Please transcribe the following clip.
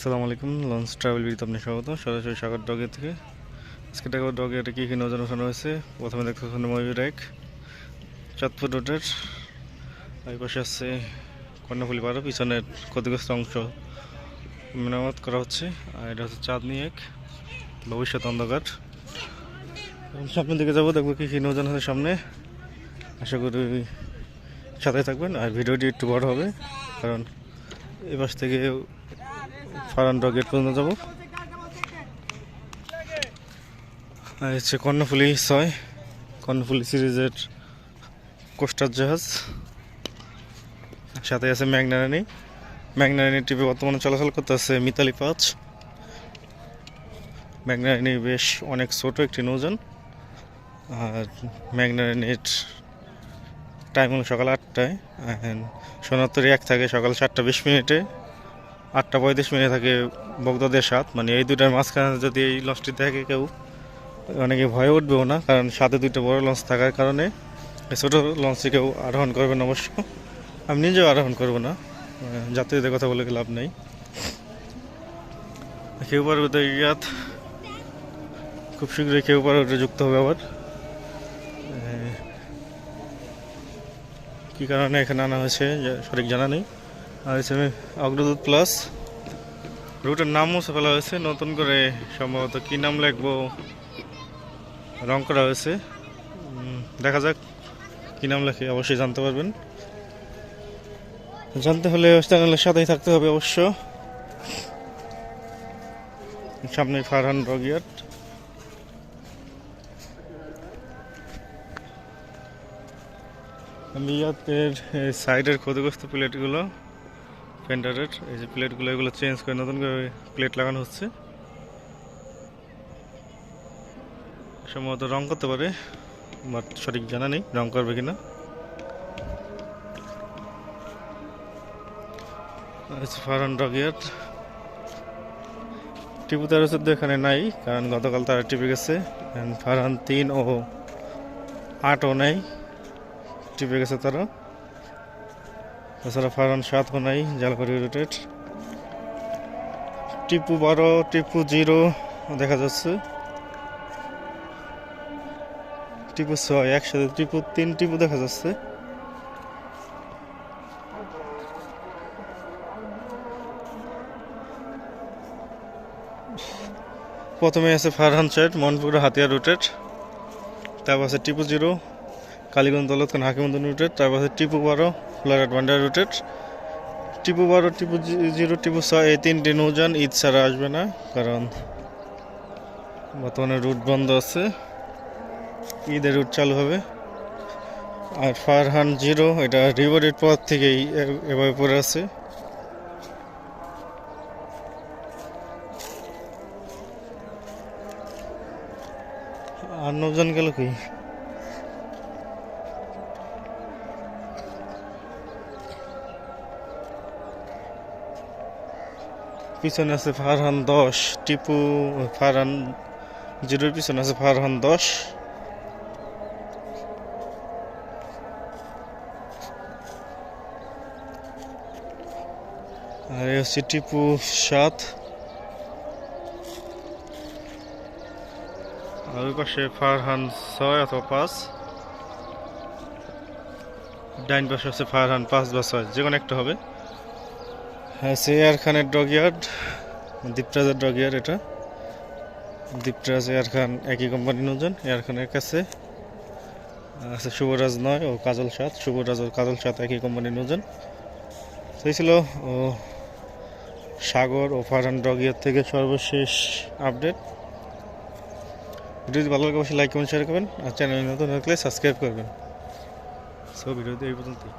আসসালামু আলাইকুম, launch travel বিথ আপনি স্বাগত। সরাসরি সাগর ডগে থেকে আজকে টাকা ডগে এটা কী কী নজর ওঠানো হয়েছে। প্রথমে দেখতে পাচ্ছেন ময়ূর এক চাঁদপুর রোডের এই পাশে আছে কর্ণফুলি পাড়া, পিছনের ক্ষতিগ্রস্ত অংশ মেরামত করা হচ্ছে। আর এটা হচ্ছে চাঁদনি এক ভবিষ্যৎ অন্ধকার। সামনের দিকে যাবো, দেখবো কী কী নজর আছে সামনে। আশা করি সাথে থাকবেন। আর ভিডিওটি একটু বড় হবে কারণ এই পাশ থেকে ফারান গেট পর্যন্ত যাবো। আর হচ্ছে কর্ণফুলি 6 কর্ণফুলি সিরিজের কোস্টার জাহাজ, সাথে আছে ম্যাগনারানি ট্রিপে বর্তমানে চলাচল করতে আছে মিতালি 5। ম্যাগনারানি বেশ অনেক ছোট একটি নৌযান। আর ম্যাগনারানির টাইম হলো সকাল 8টায়, সোনাত্তরি 1 থাকে সকাল 7:20, 8:35 থাকে বগদাদের 7। মানে এই দুটার মাঝখানে যদি এই লঞ্চটি দেখে কেউ, অনেকে ভয়ে উঠবেও না, কারণ সাথে দুইটা বড় লঞ্চ থাকার কারণে ছোটো লঞ্চে কেউ আরোহণ করবে না। অবশ্য আমি নিজেও আরোহণ করবো না, যাত্রীদের কথা বলে লাভ নেই। কেউ পারবে ইয়াত খুব শীঘ্রই কেউ পারবে যুক্ত হবে আবার। কী কারণে এখানে আনা হয়েছে সঠিক জানা নেই। আর হচ্ছে অগ্রদূত প্লাস রুটের নাম মুছে ফেলা হয়েছে, নতুন করে সম্ভবত কী নাম লিখবো রং করা হয়েছে। দেখা যাক কী নাম লেখে, অবশ্যই জানতে পারবেন। জানতে হলে চ্যানেলের সাথেই থাকতে হবে অবশ্য। সামনে ফারহান রগিয়াট। আমি ইয়াতের সাইডের ক্ষতিগ্রস্ত প্লেটগুলো ফেন্ডারের এই যে প্লেটগুলো, এগুলো চেঞ্জ করে নতুন করে প্লেট লাগানো হচ্ছে। সম্ভবত রং করতে পারে, বাট সঠিক জানা নেই রং করবে কিনা। ফারহান রগিয়াট টিপু 13-14 এখানে নাই, কারণ গতকাল তারা টিপে গেছে। ফারহান 3 ও 8ও নাই, টিপে গেছে তারা। তাছাড়া ফারহান 7ও নাই, জালপাড়ি রুটেড। টিপু 12, টিপু 0 দেখা যাচ্ছে, টিপু 6 একসাথে, টিপু 3, টিপু দেখা যাচ্ছে। প্রথমে আছে ফারহান 4 মনপুরা হাতিয়া রুটেড, তারপর আছে টিপু 0 কালীগঞ্জ দৌলতখান হাকিমুদ্দিন রুটেড, তারপর আছে টিপু 12 ফ্লারাট ভান্ডার রুটেড। টিপু 12, টিপু 0, টিপু 6 এই 3টি নৌযান ঈদ ছাড়া আসবে না, কারণ বর্তমানে রুট বন্ধ আছে, ঈদের রুট চালু হবে। আর ফারহান 0 এটা রিভারের পর থেকেই এভাবে পড়ে আছে। আর নৌযান গেল কি? পিছনে আছে ফারহান 10 টিপু, ফারহান 0-র পিছনে আছে ফারহান 10। আর এই হচ্ছে টিপু 7। আর ওই পাশে ফারহান 6 অথবা 5। ডাইন পাশে হচ্ছে ফারহান 5 বা 6, যে কোনো একটা হবে। হ্যাঁ, সে এয়ার খানের ডগইয়ার্ড, দীপরাজের ডগইয়ার্ড। এটা দীপরাজ এয়ার খান একই কোম্পানির নৌযান। এয়ার খানের কাছে আছে শুভরাজ 9 ও কাজল 7, শুভরাজ ও কাজল 7 একই কোম্পানির নৌযান। সেই ছিল ও সাগর ও ফারহান ডগইয়ার্ড থেকে সর্বশেষ আপডেট। ভিডিওটি ভালো লাগে অবশ্যই লাইক কমেন্ট শেয়ার করবেন, আর চ্যানেল নতুন থাকলে সাবস্ক্রাইব করবেন। সো ভিডিওটি এই পর্যন্তই।